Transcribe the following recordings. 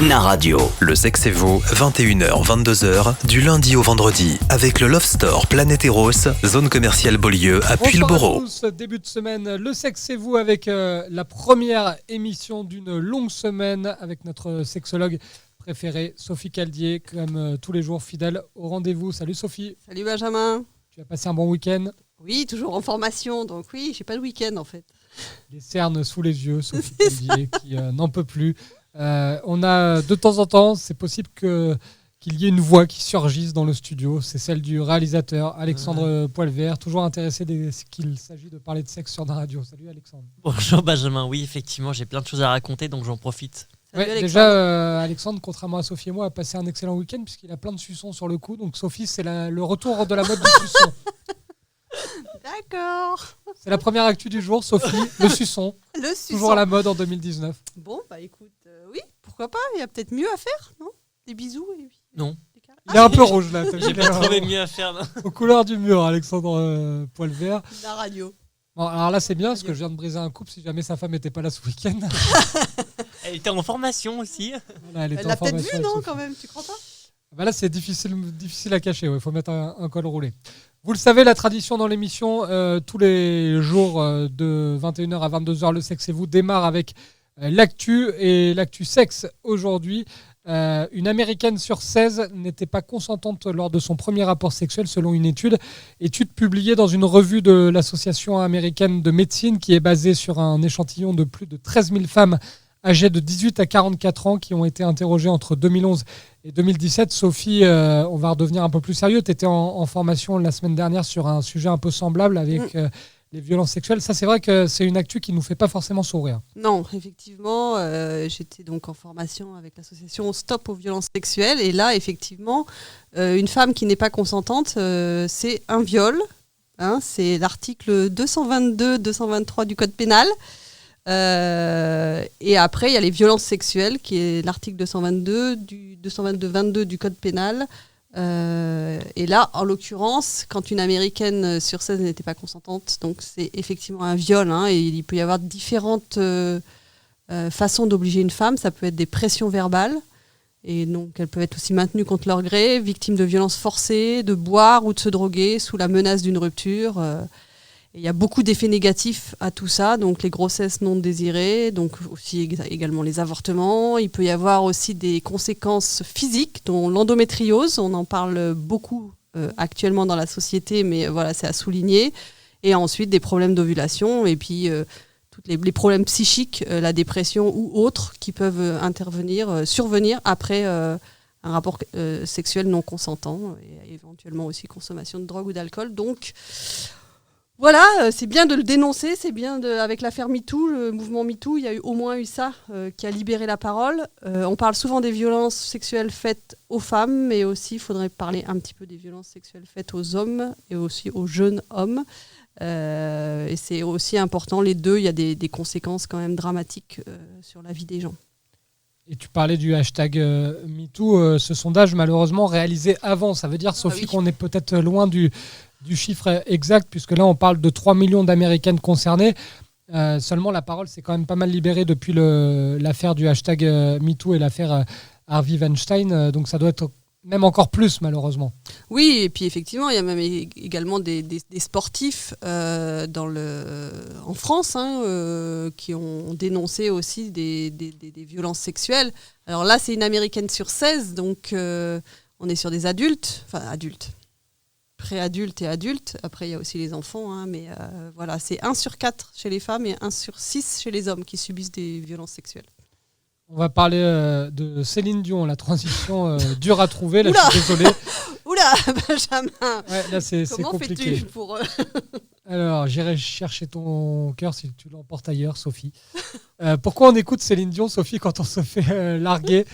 Na Radio. Le sexe et vous, 21h-22h, du lundi au vendredi, avec le Love Store Planète Eros, zone commerciale Beaulieu à Puyles-Borough. Bonsoir à tous, début de semaine, le sexe et vous avec la première émission d'une longue semaine avec notre sexologue préférée, Sophie Caldier, comme tous les jours fidèle au rendez-vous. Salut Sophie. Salut Benjamin. Tu as passé un bon week-end? Oui, toujours en formation, donc oui, j'ai pas de week-end en fait. Les cernes sous les yeux, Sophie Caldier qui n'en peut plus. On a de temps en temps, c'est possible qu'il y ait une voix qui surgisse dans le studio. C'est celle du réalisateur Alexandre Poilvert, toujours intéressé dès qu'il s'agit de parler de sexe sur la radio. Salut Alexandre. Bonjour Benjamin, oui effectivement j'ai plein de choses à raconter donc j'en profite. Salut, Alexandre. Déjà, Alexandre, contrairement à Sophie et moi, a passé un excellent week-end puisqu'il a plein de suçons sur le coup. Donc Sophie, c'est le retour de la mode du suçon. D'accord. C'est la première actu du jour, Sophie, le suçon. Le suçon. Toujours à la mode en 2019. Bon, bah écoute, oui, pourquoi pas, il y a peut-être mieux à faire, non? Des bisous et puis Non. des câlins. Il est un peu rouge là. J'ai pas trouvé mieux à faire. Non. Aux couleurs du mur, Alexandre Poilvert. La radio. Bon, alors là, c'est bien parce que je viens de briser un couple si jamais sa femme n'était pas là ce week-end. Elle était en formation aussi. Voilà, Elle l'a peut-être vu, non, Sophie. quand même, tu crois pas? Bah là, c'est difficile à cacher. Il faut mettre un col roulé. Vous le savez, la tradition dans l'émission, tous les jours de 21h à 22h, le sexe et vous démarre avec l'actu et l'actu sexe. Aujourd'hui, une Américaine sur 16 n'était pas consentante lors de son premier rapport sexuel selon une étude publiée dans une revue de l'Association américaine de médecine qui est basée sur un échantillon de plus de 13 000 femmes âgées de 18 à 44 ans qui ont été interrogées entre 2011 et 2017. Sophie, on va redevenir un peu plus sérieux. Tu étais en formation la semaine dernière sur un sujet un peu semblable avec les violences sexuelles. Ça, c'est vrai que c'est une actu qui ne nous fait pas forcément sourire. Non, effectivement, j'étais donc en formation avec l'association Stop aux violences sexuelles. Et là, effectivement, une femme qui n'est pas consentante, c'est un viol. Hein, c'est l'article 222-223 du Code pénal. Et après, il y a les violences sexuelles, qui est l'article 222 du Code pénal. Et là, en l'occurrence, quand une Américaine sur 16 n'était pas consentante, donc c'est effectivement un viol. Hein, et il peut y avoir différentes façons d'obliger une femme. Ça peut être des pressions verbales. Et donc, elles peuvent être aussi maintenues contre leur gré, victimes de violences forcées, de boire ou de se droguer sous la menace d'une rupture. Il y a beaucoup d'effets négatifs à tout ça, donc les grossesses non désirées, donc aussi également les avortements. Il peut y avoir aussi des conséquences physiques, dont l'endométriose. On en parle beaucoup actuellement dans la société, mais voilà, c'est à souligner. Et ensuite des problèmes d'ovulation et puis tous les problèmes psychiques, la dépression ou autres qui peuvent survenir après un rapport sexuel non consentant et éventuellement aussi consommation de drogue ou d'alcool. Donc voilà, c'est bien de le dénoncer, c'est bien avec l'affaire MeToo, le mouvement MeToo, il y a au moins eu ça qui a libéré la parole. On parle souvent des violences sexuelles faites aux femmes, mais aussi il faudrait parler un petit peu des violences sexuelles faites aux hommes et aussi aux jeunes hommes. Et c'est aussi important, les deux, il y a des conséquences quand même dramatiques sur la vie des gens. Et tu parlais du hashtag MeToo, ce sondage malheureusement réalisé avant. Ça veut dire, Sophie, qu'on est peut-être loin du chiffre exact, puisque là on parle de 3 millions d'Américaines concernées. Seulement la parole s'est quand même pas mal libérée depuis l'affaire du hashtag MeToo et l'affaire Harvey Weinstein. Donc ça doit être même encore plus malheureusement. Oui, et puis effectivement, il y a même également des sportifs en France qui ont dénoncé aussi des violences sexuelles. Alors là, c'est une Américaine sur 16, donc on est sur des adultes, pré-adultes et adultes. Après, il y a aussi les enfants, mais voilà, c'est 1 sur 4 chez les femmes et 1 sur 6 chez les hommes qui subissent des violences sexuelles. On va parler de Céline Dion, la transition dure à trouver. Là, je suis désolé. Oula, Benjamin. Ouais, là, c'est Comment compliqué. fais-tu pour Alors, j'irai chercher ton cœur si tu l'emportes ailleurs, Sophie. Pourquoi on écoute Céline Dion, Sophie, quand on se fait larguer?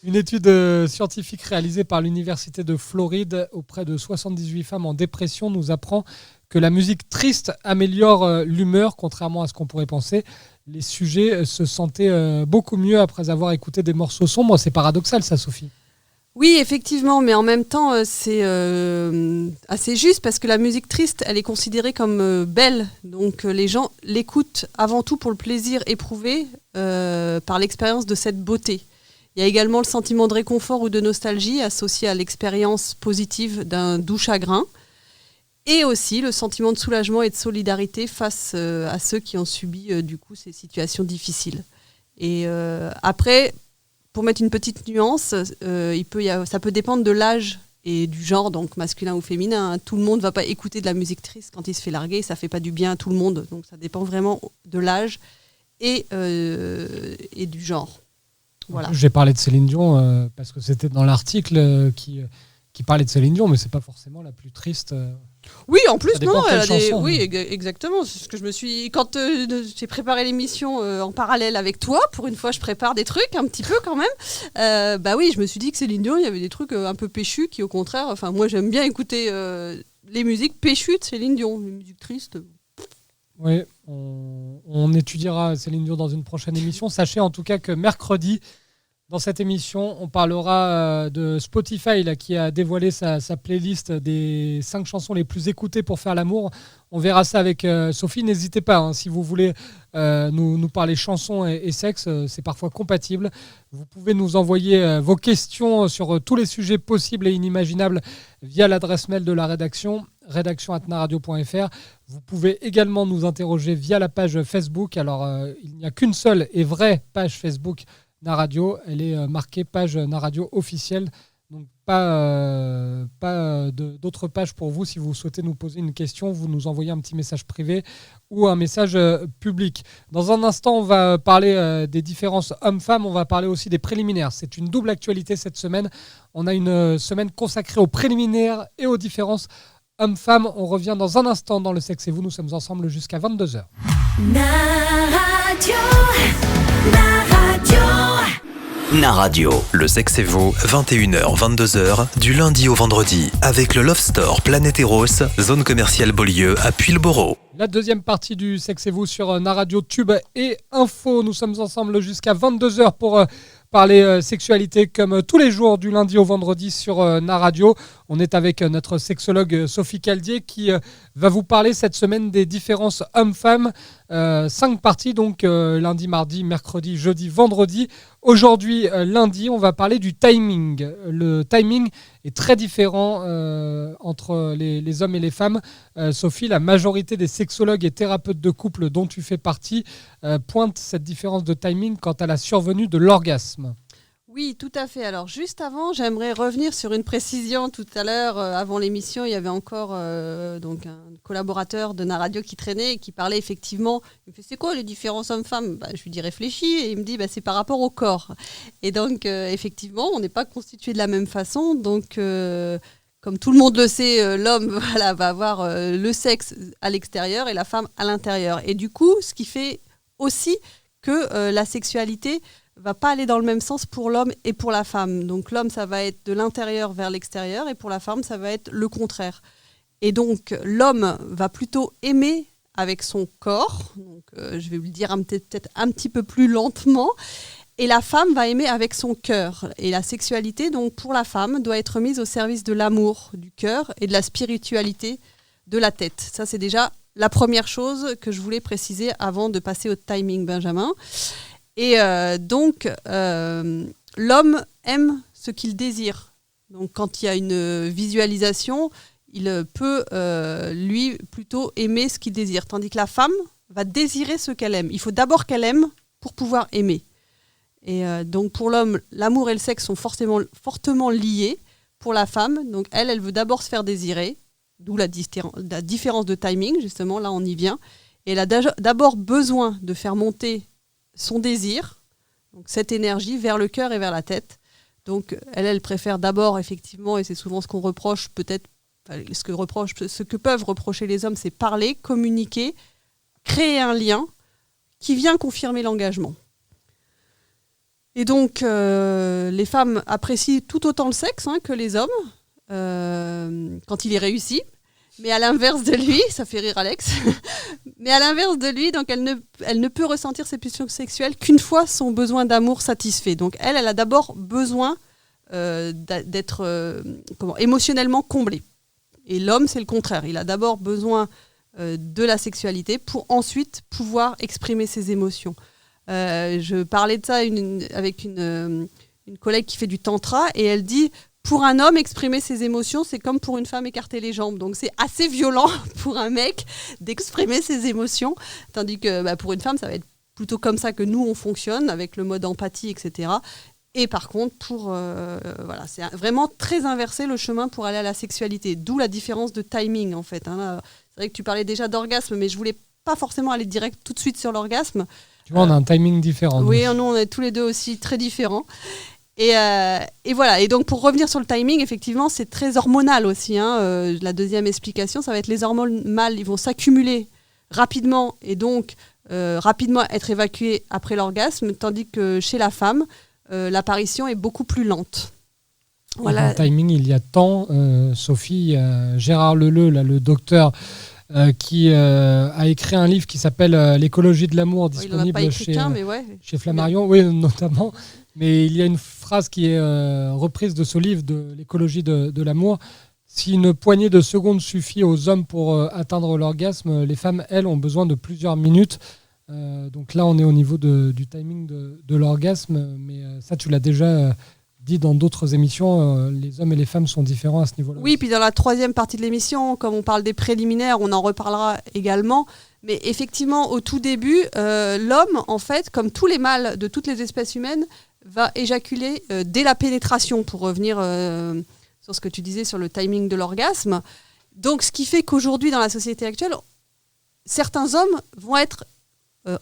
Une étude scientifique réalisée par l'Université de Floride auprès de 78 femmes en dépression nous apprend que la musique triste améliore l'humeur, contrairement à ce qu'on pourrait penser. Les sujets se sentaient beaucoup mieux après avoir écouté des morceaux sombres. C'est paradoxal, ça, Sophie. Oui, effectivement, mais en même temps, c'est assez juste parce que la musique triste, elle est considérée comme belle. Donc les gens l'écoutent avant tout pour le plaisir éprouvé par l'expérience de cette beauté. Il y a également le sentiment de réconfort ou de nostalgie associé à l'expérience positive d'un doux chagrin. Et aussi le sentiment de soulagement et de solidarité face à ceux qui ont subi du coup ces situations difficiles. Et après, pour mettre une petite nuance, ça peut dépendre de l'âge et du genre, donc masculin ou féminin. Tout le monde ne va pas écouter de la musique triste quand il se fait larguer, ça ne fait pas du bien à tout le monde. Donc ça dépend vraiment de l'âge et du genre. Voilà. J'ai parlé de Céline Dion parce que c'était dans l'article qui parlait de Céline Dion, mais c'est pas forcément la plus triste. Oui, en plus, non, elle a chansons, oui, exactement. C'est ce que je me suis. Quand j'ai préparé l'émission en parallèle avec toi, pour une fois, je prépare des trucs un petit peu quand même. Bah oui, je me suis dit que Céline Dion, il y avait des trucs un peu péchus qui, au contraire, enfin, moi, j'aime bien écouter les musiques péchues de Céline Dion, les musiques tristes. Oui, on étudiera Céline Dion dans une prochaine émission. Sachez en tout cas que mercredi, dans cette émission, on parlera de Spotify là, qui a dévoilé sa playlist des 5 chansons les plus écoutées pour faire l'amour. On verra ça avec Sophie. N'hésitez pas, si vous voulez nous parler chansons et sexe, c'est parfois compatible. Vous pouvez nous envoyer vos questions sur tous les sujets possibles et inimaginables via l'adresse mail de la rédaction, rédaction@naradio.fr. Vous pouvez également nous interroger via la page Facebook. Alors, il n'y a qu'une seule et vraie page Facebook Naradio, elle est marquée page Naradio officielle, donc pas d'autres pages pour vous. Si vous souhaitez nous poser une question, vous nous envoyez un petit message privé ou un message public. Dans un instant, on va parler des différences hommes-femmes, on va parler aussi des préliminaires. C'est une double actualité cette semaine. On a une semaine consacrée aux préliminaires et aux différences hommes-femmes. On revient dans un instant dans Le Sexe et vous. Nous sommes ensemble jusqu'à 22h. Naradio. Le Sexe et vous, 21h, 22h, du lundi au vendredi, avec le Love Store Planète Eros, zone commerciale Beaulieu à Puyles-Borough. La deuxième partie du Sexe et vous sur Naradio Tube et Info. Nous sommes ensemble jusqu'à 22h pour parler sexualité comme tous les jours du lundi au vendredi sur Naradio. On est avec notre sexologue Sophie Caldier qui va vous parler cette semaine des différences hommes-femmes. 5 parties, donc lundi, mardi, mercredi, jeudi, vendredi. Aujourd'hui, lundi, on va parler du timing. Le timing est très différent entre les hommes et les femmes. Sophie, la majorité des sexologues et thérapeutes de couple dont tu fais partie pointent cette différence de timing quant à la survenue de l'orgasme. Oui, tout à fait. Alors, juste avant, j'aimerais revenir sur une précision. Tout à l'heure, avant l'émission, il y avait encore donc un collaborateur de Naradio qui traînait et qui parlait effectivement. Il me fait, c'est quoi les différences hommes-femmes ? Je lui dis, réfléchis. Et il me dit, c'est par rapport au corps. Et donc, effectivement, on n'est pas constitué de la même façon. Donc, comme tout le monde le sait, l'homme va avoir le sexe à l'extérieur et la femme à l'intérieur. Et du coup, ce qui fait aussi que la sexualité va pas aller dans le même sens pour l'homme et pour la femme. Donc l'homme, ça va être de l'intérieur vers l'extérieur et pour la femme, ça va être le contraire. Et donc l'homme va plutôt aimer avec son corps, donc, je vais vous le dire peut-être un petit peu plus lentement, et la femme va aimer avec son cœur. Et la sexualité, donc pour la femme, doit être mise au service de l'amour, du cœur et de la spiritualité de la tête. Ça, c'est déjà la première chose que je voulais préciser avant de passer au timing, Benjamin. Et donc, l'homme aime ce qu'il désire. Donc, quand il y a une visualisation, il peut, lui, plutôt aimer ce qu'il désire. Tandis que la femme va désirer ce qu'elle aime. Il faut d'abord qu'elle aime pour pouvoir aimer. Et donc, pour l'homme, l'amour et le sexe sont fortement liés. Pour la femme, donc elle veut d'abord se faire désirer, d'où la différence de timing, justement, là, on y vient. Et elle a d'abord besoin de faire monter son désir, donc cette énergie, vers le cœur et vers la tête. Donc elle préfère d'abord, effectivement, et c'est souvent ce qu'on reproche, peut-être, ce que peuvent reprocher les hommes, c'est parler, communiquer, créer un lien qui vient confirmer l'engagement. Et donc les femmes apprécient tout autant le sexe que les hommes, quand il est réussi. Mais à l'inverse de lui, ça fait rire Alex, mais à l'inverse de lui, donc elle ne peut ressentir ses pulsions sexuelles qu'une fois son besoin d'amour satisfait. Donc elle a d'abord besoin d'être émotionnellement comblé. Et l'homme, c'est le contraire. Il a d'abord besoin de la sexualité pour ensuite pouvoir exprimer ses émotions. Je parlais de ça avec une une collègue qui fait du tantra, et elle dit pour un homme, exprimer ses émotions, c'est comme pour une femme écarter les jambes. Donc c'est assez violent pour un mec d'exprimer ses émotions, tandis que pour une femme, ça va être plutôt comme ça que nous, on fonctionne, avec le mode empathie, etc. Et par contre, c'est vraiment très inversé le chemin pour aller à la sexualité, d'où la différence de timing, en fait. Là, c'est vrai que tu parlais déjà d'orgasme, mais je voulais pas forcément aller direct tout de suite sur l'orgasme. Tu vois, on a un timing différent. Oui, nous, on est tous les deux aussi très différents. Et voilà. Et donc, pour revenir sur le timing, effectivement, c'est très hormonal aussi. La deuxième explication, ça va être les hormones mâles, ils vont s'accumuler rapidement et donc rapidement être évacués après l'orgasme, tandis que chez la femme, l'apparition est beaucoup plus lente. Voilà. Le timing, il y a tant, Sophie, Gérard Leleu, là, le docteur, qui a écrit un livre qui s'appelle L'écologie de l'amour, disponible chez Flammarion, oui, notamment. Mais il y a une phrase qui est reprise de ce livre, de l'écologie de l'amour. Si une poignée de secondes suffit aux hommes pour atteindre l'orgasme, les femmes, elles, ont besoin de plusieurs minutes. Donc là, on est au niveau du timing de l'orgasme. Mais ça, tu l'as déjà dit dans d'autres émissions, les hommes et les femmes sont différents à ce niveau-là. Oui, puis dans la troisième partie de l'émission, comme on parle des préliminaires, on en reparlera également. Mais effectivement, au tout début, l'homme, en fait, comme tous les mâles de toutes les espèces humaines, va éjaculer dès la pénétration, pour revenir sur ce que tu disais sur le timing de l'orgasme. Donc, ce qui fait qu'aujourd'hui, dans la société actuelle, certains hommes vont être,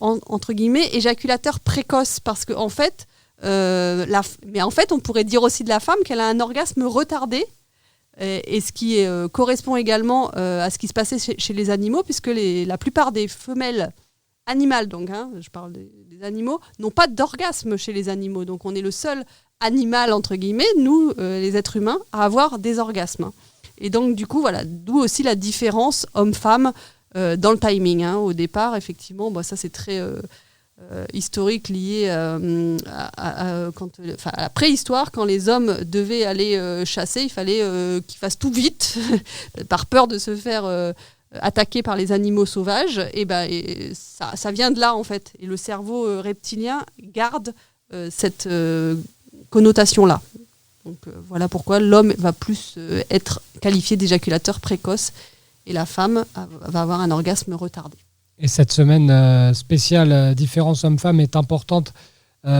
entre guillemets, éjaculateurs précoces, parce qu'en fait, mais en fait, on pourrait dire aussi de la femme qu'elle a un orgasme retardé, et ce qui correspond également à ce qui se passait chez les animaux, puisque la plupart des femelles animales, donc, je parle des animaux, n'ont pas d'orgasme chez les animaux. Donc on est le seul animal, entre guillemets, nous, les êtres humains, à avoir des orgasmes. Et donc du coup, voilà, d'où aussi la différence homme-femme dans le timing. Au départ, effectivement, ça c'est très historique, lié à la préhistoire, quand les hommes devaient aller chasser, il fallait qu'ils fassent tout vite, par peur de se faire attaqués par les animaux sauvages, et ça vient de là en fait. Et le cerveau reptilien garde cette connotation-là. Donc voilà pourquoi l'homme va plus être qualifié d'éjaculateur précoce et la femme va avoir un orgasme retardé. Et cette semaine spéciale différence homme-femme est importante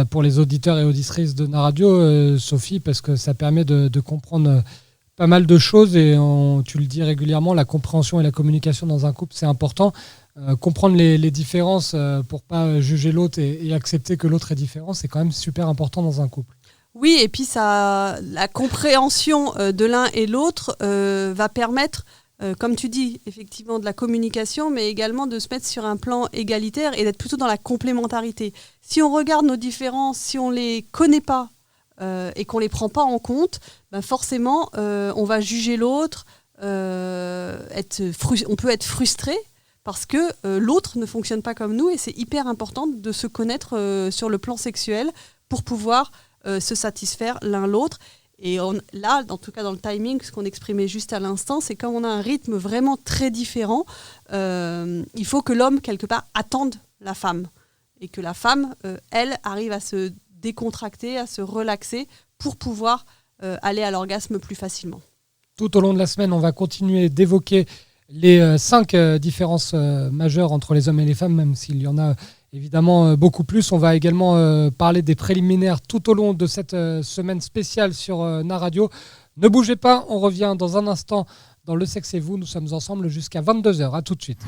pour les auditeurs et auditrices de NARadio, Sophie, parce que ça permet de comprendre pas mal de choses, et tu le dis régulièrement, la compréhension et la communication dans un couple, c'est important. Comprendre les différences pour pas juger l'autre et accepter que l'autre est différent, c'est quand même super important dans un couple. Oui, et puis la compréhension de l'un et l'autre va permettre, comme tu dis, effectivement de la communication, mais également de se mettre sur un plan égalitaire et d'être plutôt dans la complémentarité. Si on regarde nos différences, si on les connaît pas, et qu'on ne les prend pas en compte, forcément, on va juger l'autre, on peut être frustré parce que l'autre ne fonctionne pas comme nous, et c'est hyper important de se connaître sur le plan sexuel pour pouvoir se satisfaire l'un l'autre. Et là, en tout cas dans le timing, ce qu'on exprimait juste à l'instant, c'est quand on a un rythme vraiment très différent, il faut que l'homme, quelque part, attende la femme, et que la femme, elle, arrive à se décontracter, à se relaxer pour pouvoir aller à l'orgasme plus facilement. Tout au long de la semaine, on va continuer d'évoquer les 5 différences majeures entre les hommes et les femmes, même s'il y en a évidemment beaucoup plus. On va également parler des préliminaires tout au long de cette semaine spéciale sur NARadio. Ne bougez pas, on revient dans un instant dans Le Sexe et vous. Nous sommes ensemble jusqu'à 22h. À tout de suite.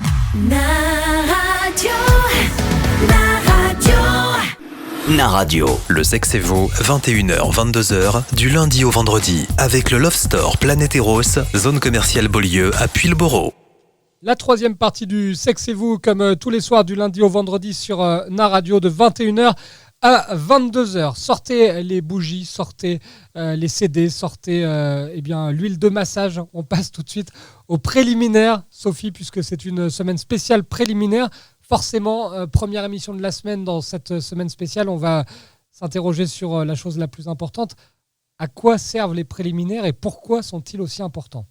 NARadio, Le Sexe et vous, 21h, 22h, du lundi au vendredi, avec le Love Store Planète Eros, zone commerciale Beaulieu à Puyles-Borough. La troisième partie du Sexe et vous, comme tous les soirs du lundi au vendredi sur NARadio de 21h à 22h. Sortez les bougies, sortez les CD, sortez l'huile de massage. On passe tout de suite aux préliminaires, Sophie, puisque c'est une semaine spéciale préliminaire. Forcément, première émission de la semaine. Dans cette semaine spéciale, on va s'interroger sur la chose la plus importante. À quoi servent les préliminaires et pourquoi sont-ils aussi importants ?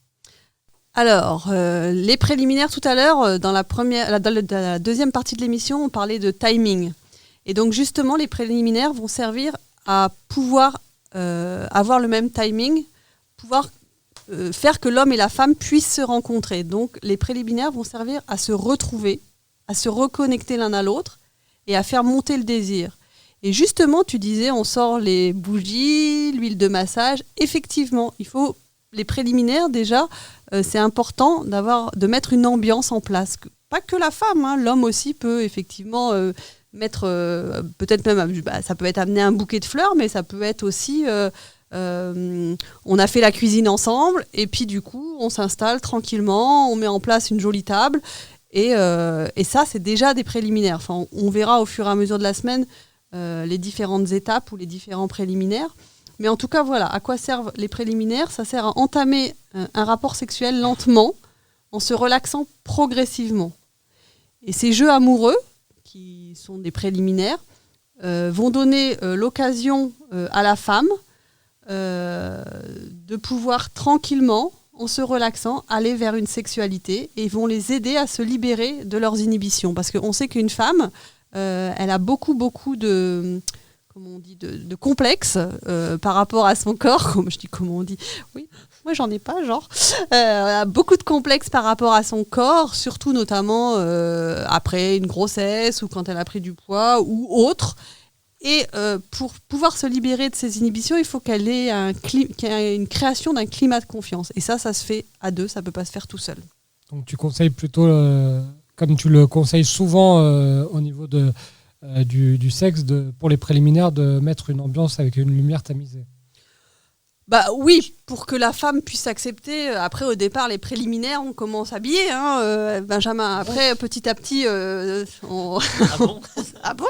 Alors, les préliminaires, tout à l'heure, dans la deuxième partie de l'émission, on parlait de timing. Et donc, justement, les préliminaires vont servir à pouvoir avoir le même timing, pouvoir faire que l'homme et la femme puissent se rencontrer. Donc les préliminaires vont servir à se retrouver, à se reconnecter l'un à l'autre et à faire monter le désir. Et justement, tu disais, on sort les bougies, l'huile de massage. Effectivement, il faut les préliminaires déjà, c'est important de mettre une ambiance en place. Pas que la femme, hein, l'homme aussi peut effectivement mettre, peut-être même, ça peut être amener un bouquet de fleurs, mais ça peut être aussi, on a fait la cuisine ensemble, et puis du coup, on s'installe tranquillement, on met en place une jolie table, et ça, c'est déjà des préliminaires. Enfin, on verra au fur et à mesure de la semaine les différentes étapes ou les différents préliminaires. Mais en tout cas, voilà, à quoi servent les préliminaires ? Ça sert à entamer un rapport sexuel lentement, en se relaxant progressivement. Et ces jeux amoureux, qui sont des préliminaires, vont donner l'occasion à la femme de pouvoir tranquillement, en se relaxant, aller vers une sexualité et vont les aider à se libérer de leurs inhibitions. Parce qu'on sait qu'une femme, elle a beaucoup de... comment on dit, de complexes par rapport à son corps. Comment on dit ? Oui, moi j'en ai pas, genre. Beaucoup de complexes par rapport à son corps, surtout notamment après une grossesse ou quand elle a pris du poids ou autre. Et pour pouvoir se libérer de ses inhibitions, il faut qu'elle ait une création d'un climat de confiance. Et ça se fait à deux, ça peut pas se faire tout seul. Donc tu conseilles plutôt, comme tu le conseilles souvent au niveau du sexe, pour les préliminaires, de mettre une ambiance avec une lumière tamisée. Bah oui, pour que la femme puisse accepter. Après, au départ, les préliminaires, on commence à habiller, hein, Benjamin. Après, petit à petit, Ah bon ah bon ?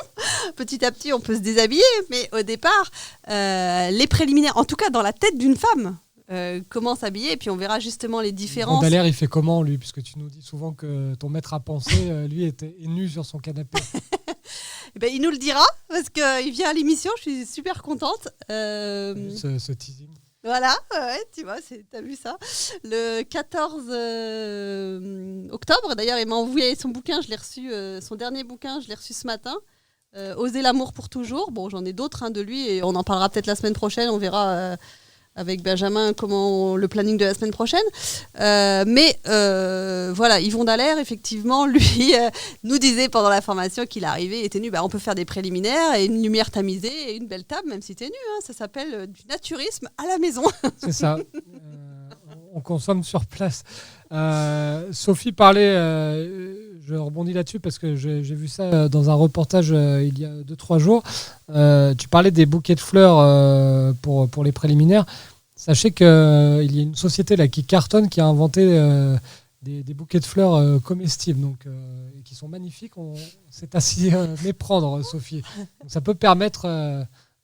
Petit à petit, on peut se déshabiller. Mais au départ, les préliminaires, en tout cas dans la tête d'une femme, comment s'habiller. Et puis on verra justement les différences. Baudelaire, il fait comment, lui ? Puisque tu nous dis souvent que ton maître à penser, lui, est nu sur son canapé. Eh ben, il nous le dira, parce qu'il vient à l'émission, je suis super contente. Ce teasing. Voilà, ouais, tu vois, t'as vu ça. Le 14 octobre, d'ailleurs, il m'a envoyé son bouquin, je l'ai reçu, son dernier bouquin, je l'ai reçu ce matin. Oser l'amour pour toujours. Bon, j'en ai d'autres de lui, et on en parlera peut-être la semaine prochaine, on verra avec Benjamin le planning de la semaine prochaine. Mais voilà, Yvon Dallaire, effectivement, lui, nous disait pendant la formation qu'il arrivait, il était nu. On peut faire des préliminaires et une lumière tamisée et une belle table, même si t'es nu. Hein, ça s'appelle du naturisme à la maison. C'est ça. On consomme sur place. Sophie parlait, je rebondis là-dessus parce que j'ai vu ça dans un reportage il y a 2-3 jours. Tu parlais des bouquets de fleurs pour les préliminaires. Sachez qu'il y a une société là, qui cartonne, qui a inventé des bouquets de fleurs comestibles, donc, qui sont magnifiques. On s'est à s'y méprendre, Sophie. Donc, ça peut permettre...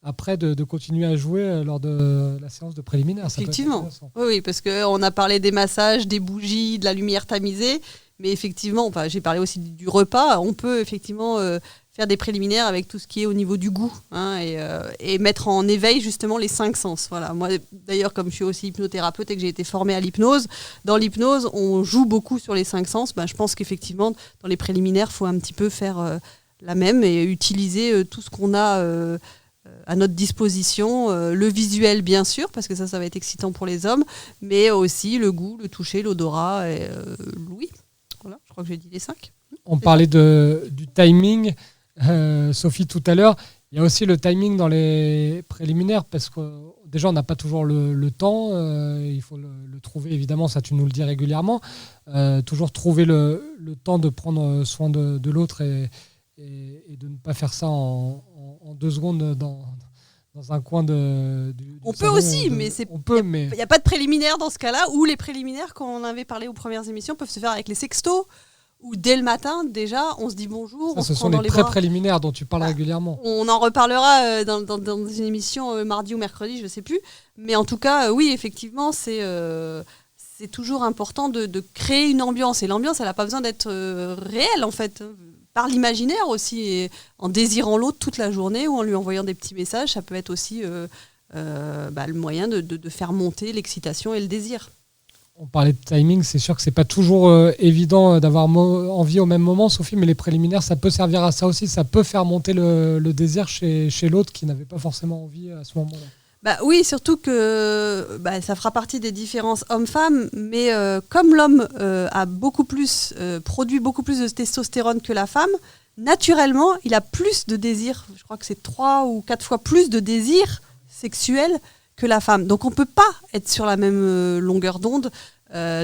après de continuer à jouer lors de la séance de préliminaire. Effectivement. Oui, parce qu'on a parlé des massages, des bougies, de la lumière tamisée, mais effectivement, j'ai parlé aussi du repas. On peut effectivement faire des préliminaires avec tout ce qui est au niveau du goût, hein, et mettre en éveil justement les 5 sens. Voilà. Moi, d'ailleurs, comme je suis aussi hypnothérapeute et que j'ai été formée à l'hypnose, dans l'hypnose, on joue beaucoup sur les 5 sens. Je pense qu'effectivement, dans les préliminaires, il faut un petit peu faire la même et utiliser tout ce qu'on a à notre disposition, le visuel bien sûr, parce que ça va être excitant pour les hommes, mais aussi le goût, le toucher, l'odorat et l'ouïe. Voilà, je crois que j'ai dit les 5. On parlait du timing, Sophie, tout à l'heure. Il y a aussi le timing dans les préliminaires, parce que déjà, on n'a pas toujours le temps. Il faut le trouver, évidemment, ça tu nous le dis régulièrement. Toujours trouver le temps de prendre soin de l'autre et de ne pas faire ça en 2 secondes dans un coin du on salon, peut aussi, mais il n'y a pas de préliminaire dans ce cas-là, ou les préliminaires, quand on avait parlé aux premières émissions, peuvent se faire avec les sextos, ou dès le matin, déjà, on se dit bonjour, on se prend dans les bras. Ce sont les préliminaires dont tu parles régulièrement. On en reparlera dans une émission mardi ou mercredi, je ne sais plus. Mais en tout cas, oui, effectivement, c'est toujours important de créer une ambiance. Et l'ambiance, elle n'a pas besoin d'être réelle, en fait. Par l'imaginaire aussi, et en désirant l'autre toute la journée ou en lui envoyant des petits messages, ça peut être aussi le moyen de faire monter l'excitation et le désir. On parlait de timing, c'est sûr que c'est pas toujours évident d'avoir envie au même moment, Sophie, mais les préliminaires, ça peut servir à ça aussi, ça peut faire monter le désir chez l'autre qui n'avait pas forcément envie à ce moment-là. Oui, surtout que ça fera partie des différences hommes-femmes, mais comme l'homme produit beaucoup plus de testostérone que la femme, naturellement, il a plus de désir. Je crois que c'est 3 ou 4 fois plus de désir sexuel que la femme. Donc on ne peut pas être sur la même longueur d'onde.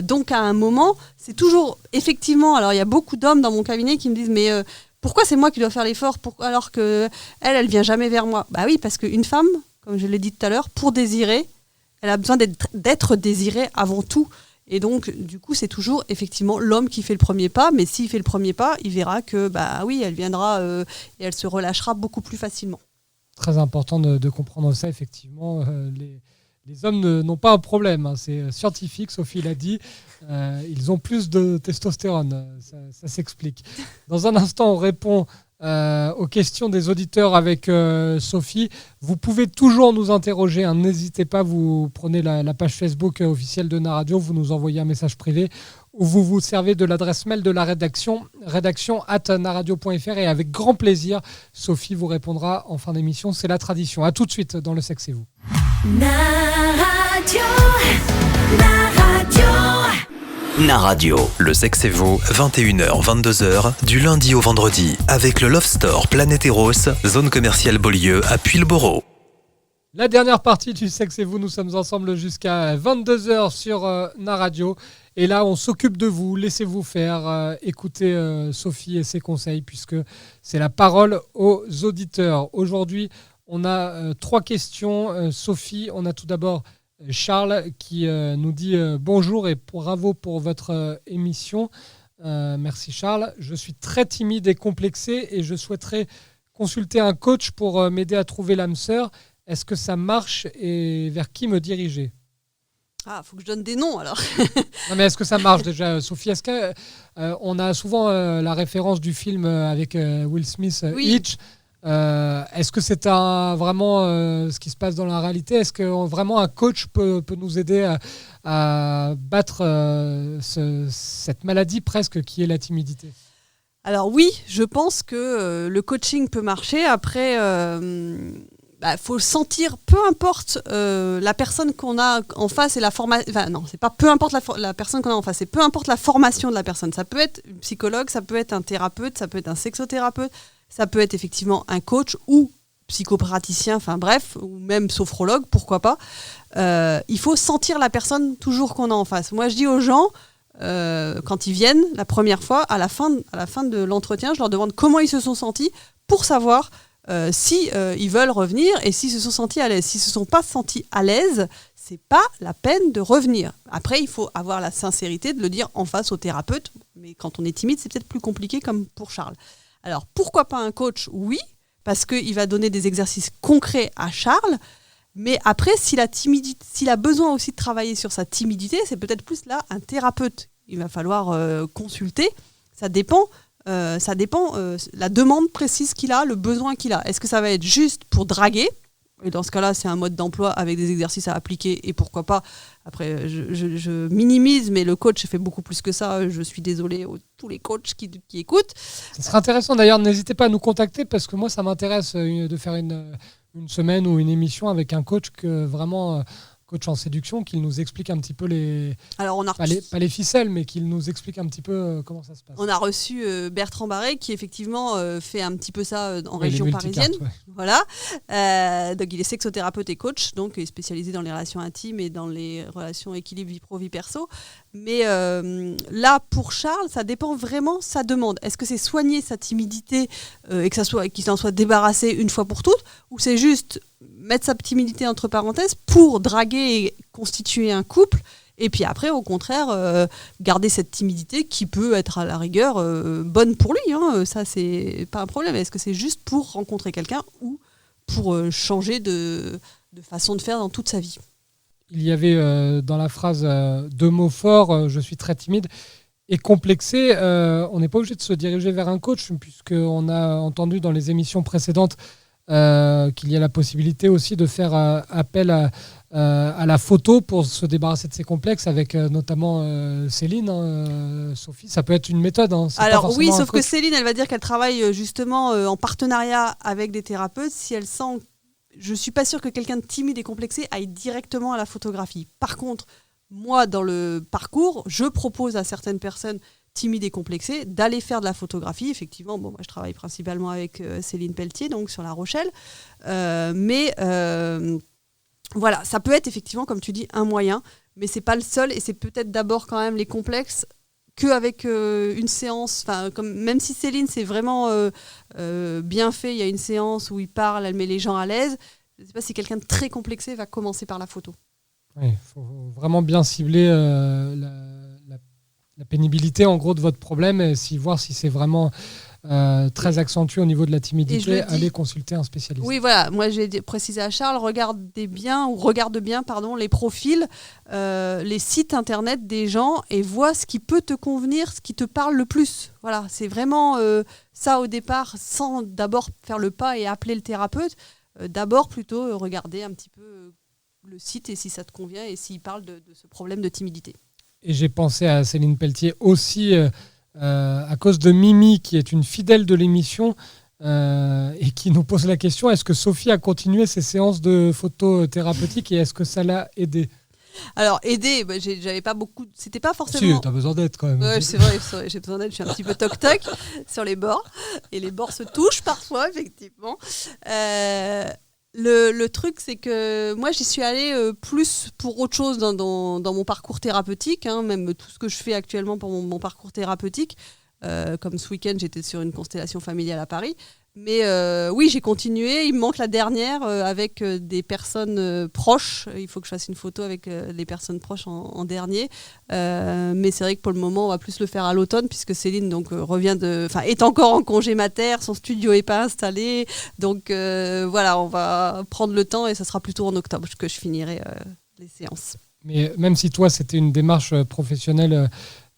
Donc à un moment, c'est toujours effectivement. Alors il y a beaucoup d'hommes dans mon cabinet qui me disent mais pourquoi c'est moi qui dois faire l'effort alors que elle vient jamais vers moi. Bah oui, parce qu'une femme, comme je l'ai dit tout à l'heure, pour désirer, elle a besoin d'être désirée avant tout. Et donc, du coup, c'est toujours effectivement l'homme qui fait le premier pas. Mais s'il fait le premier pas, il verra que, elle viendra et elle se relâchera beaucoup plus facilement. Très important de comprendre ça, effectivement. Les hommes n'ont pas un problème. Hein. C'est scientifique, Sophie l'a dit. Ils ont plus de testostérone. Ça s'explique. Dans un instant, on répond aux questions des auditeurs avec Sophie. Vous pouvez toujours nous interroger, hein. N'hésitez pas, vous prenez la page Facebook officielle de Naradio, vous nous envoyez un message privé ou vous vous servez de l'adresse mail de la rédaction@naradio.fr et avec grand plaisir, Sophie vous répondra en fin d'émission. C'est la tradition. À tout de suite dans Le Sexe et vous. Naradio, le sexe et vous, 21h, 22h, du lundi au vendredi, avec le Love Store Planète Eros, zone commerciale Beaulieu à Puyles-Borough. La dernière partie du Sexe et vous, nous sommes ensemble jusqu'à 22h sur Naradio. Et là, on s'occupe de vous, laissez-vous faire, écoutez Sophie et ses conseils, puisque c'est la parole aux auditeurs. Aujourd'hui, on a 3 questions. Sophie, on a tout d'abord Charles qui nous dit bonjour et bravo pour votre émission. Merci Charles. Je suis très timide et complexé et je souhaiterais consulter un coach pour m'aider à trouver l'âme sœur. Est-ce que ça marche et vers qui me diriger ? Faut que je donne des noms alors. Non, mais est-ce que ça marche déjà, Sophie ? Est-ce que on a souvent la référence du film avec Will Smith, oui. Hitch ? Est-ce que c'est vraiment ce qui se passe dans la réalité ? Est-ce que vraiment un coach peut nous aider à battre cette maladie presque qui est la timidité ? Alors oui, je pense que le coaching peut marcher. Après, faut sentir, peu importe la personne qu'on a en face et la formation. Enfin non, c'est pas peu importe la personne qu'on a en face, c'est peu importe la formation de la personne. Ça peut être une psychologue, ça peut être un thérapeute, ça peut être un sexothérapeute. Ça peut être effectivement un coach ou psychopraticien, enfin bref, ou même sophrologue, pourquoi pas. Il faut sentir la personne toujours qu'on a en face. Moi, je dis aux gens, quand ils viennent la première fois, à la fin de l'entretien, je leur demande comment ils se sont sentis pour savoir si ils veulent revenir et s'ils se sont sentis à l'aise. S'ils ne se sont pas sentis à l'aise, c'est pas la peine de revenir. Après, il faut avoir la sincérité de le dire en face au thérapeute, mais quand on est timide, c'est peut-être plus compliqué comme pour Charles. Alors, pourquoi pas un coach ? Oui, parce qu'il va donner des exercices concrets à Charles. Mais après, s'il a besoin aussi de travailler sur sa timidité, c'est peut-être plus là un thérapeute. Il va falloir consulter. Ça dépend la demande précise qu'il a, le besoin qu'il a. Est-ce que ça va être juste pour draguer ? Et dans ce cas-là, c'est un mode d'emploi avec des exercices à appliquer. Et pourquoi pas ? Après, je minimise, mais le coach fait beaucoup plus que ça. Je suis désolée à tous les coachs qui écoutent. Ce serait intéressant d'ailleurs, n'hésitez pas à nous contacter parce que moi, ça m'intéresse de faire une semaine ou une émission avec un coach vraiment coach en séduction, qu'il nous explique un petit peu pas les ficelles, mais qu'il nous explique un petit peu comment ça se passe. On a reçu Bertrand Barré qui effectivement fait un petit peu ça en région parisienne. Ouais. Voilà. Donc il est sexothérapeute et coach, donc il est spécialisé dans les relations intimes et dans les relations équilibre vie pro vie perso. Mais là pour Charles, ça dépend vraiment de sa demande. Est-ce que c'est soigner sa timidité et qu'il s'en soit débarrassé une fois pour toutes, ou c'est juste mettre sa timidité entre parenthèses pour draguer et constituer un couple, et puis après, au contraire, garder cette timidité qui peut être à la rigueur bonne pour lui, hein. Ça, c'est pas un problème. Est-ce que c'est juste pour rencontrer quelqu'un ou pour changer de façon de faire dans toute sa vie ? Il y avait dans la phrase 2 mots forts, je suis très timide et complexé. On n'est pas obligé de se diriger vers un coach, puisqu'on a entendu dans les émissions précédentes qu'il y a la possibilité aussi de faire appel à la photo pour se débarrasser de ces complexes avec notamment Céline, Sophie. Ça peut être une méthode. Hein. Alors oui, sauf que Céline, elle va dire qu'elle travaille justement en partenariat avec des thérapeutes. Si elle sent je suis pas sûre que quelqu'un de timide et complexé aille directement à la photographie. Par contre, moi, dans le parcours, je propose à certaines personnes timides et complexées d'aller faire de la photographie. Effectivement, moi, je travaille principalement avec Céline Pelletier, donc sur La Rochelle. Mais voilà, ça peut être effectivement, comme tu dis, un moyen, mais c'est pas le seul. Et c'est peut-être d'abord quand même les complexes qu'avec une séance. Même si Céline, c'est vraiment bien fait, il y a une séance où il parle, elle met les gens à l'aise. Je ne sais pas si quelqu'un de très complexé va commencer par la photo. Il faut vraiment bien cibler la pénibilité en gros de votre problème et voir si c'est vraiment très accentué au niveau de la timidité, allez consulter un spécialiste. Oui, voilà. Moi, j'ai précisé à Charles, regarde bien les profils, les sites internet des gens et vois ce qui peut te convenir, ce qui te parle le plus. Voilà, c'est vraiment ça au départ, sans d'abord faire le pas et appeler le thérapeute. D'abord, plutôt regarder un petit peu le site et si ça te convient et s'il parle de ce problème de timidité. Et j'ai pensé à Céline Pelletier aussi à cause de Mimi, qui est une fidèle de l'émission et qui nous pose la question, est-ce que Sophie a continué ses séances de photothérapeutique et est-ce que ça l'a aidé ? Alors, aider, j'avais pas beaucoup. C'était pas forcément. Si, t'as besoin d'aide quand même. Ouais, c'est vrai, j'ai besoin d'aide. Je suis un petit peu toc-toc sur les bords. Et les bords se touchent parfois, effectivement. Le truc, c'est que moi, j'y suis allée plus pour autre chose dans mon parcours thérapeutique, hein, même tout ce que je fais actuellement pour mon parcours thérapeutique. Comme ce week-end, j'étais sur une constellation familiale à Paris. Mais oui, j'ai continué. Il me manque la dernière avec des personnes proches. Il faut que je fasse une photo avec les personnes proches en dernier. Mais c'est vrai que pour le moment, on va plus le faire à l'automne puisque Céline est encore en congé mater. Son studio n'est pas installé. Donc voilà, on va prendre le temps et ça sera plutôt en octobre que je finirai les séances. Mais même si toi, c'était une démarche professionnelle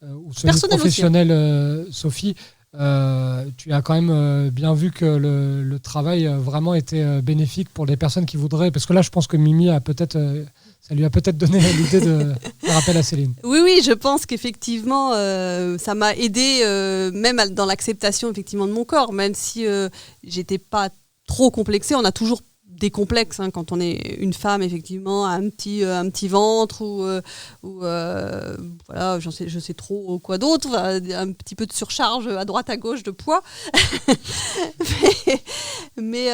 ou semi-professionnelle, Sophie, tu as quand même bien vu que le travail vraiment était bénéfique pour les personnes qui voudraient, parce que là je pense que Mimi ça lui a peut-être donné l'idée de faire appel à Céline. Oui, je pense qu'effectivement ça m'a aidé même dans l'acceptation effectivement de mon corps, même si j'étais pas trop complexée. On a toujours des complexes quand on est une femme, effectivement, un petit ventre ou voilà, je sais trop quoi d'autre, un petit peu de surcharge à droite à gauche de poids. mais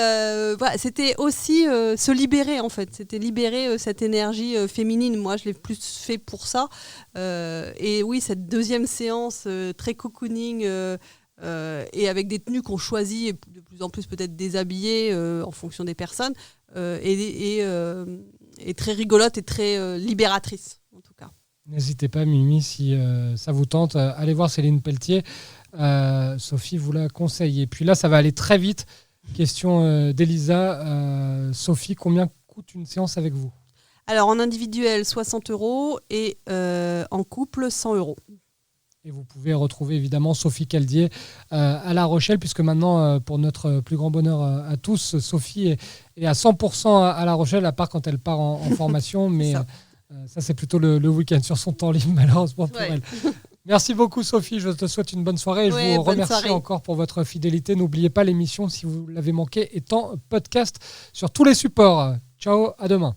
voilà, c'était aussi se libérer en fait, c'était libérer cette énergie féminine. Moi, je l'ai plus fait pour ça. Et oui, cette deuxième séance très cocooning. Et avec des tenues qu'on choisit et de plus en plus peut-être déshabillées en fonction des personnes et très rigolote et très libératrice en tout cas. N'hésitez pas Mimi, si ça vous tente, allez voir Céline Pelletier. Sophie vous la conseille. Et puis là ça va aller très vite. Question d'Elisa. Sophie, combien coûte une séance avec vous ? Alors en individuel 60 € et en couple 100 €. Et vous pouvez retrouver évidemment Sophie Caldier à La Rochelle, puisque maintenant, pour notre plus grand bonheur à tous, Sophie est à 100% à La Rochelle, à part quand elle part en formation. Mais ça, c'est plutôt le week-end sur son temps libre, malheureusement pour elle. Merci beaucoup Sophie, je te souhaite une bonne soirée et je vous remercie encore pour votre fidélité. N'oubliez pas l'émission, si vous l'avez manqué, est en podcast sur tous les supports. Ciao, à demain.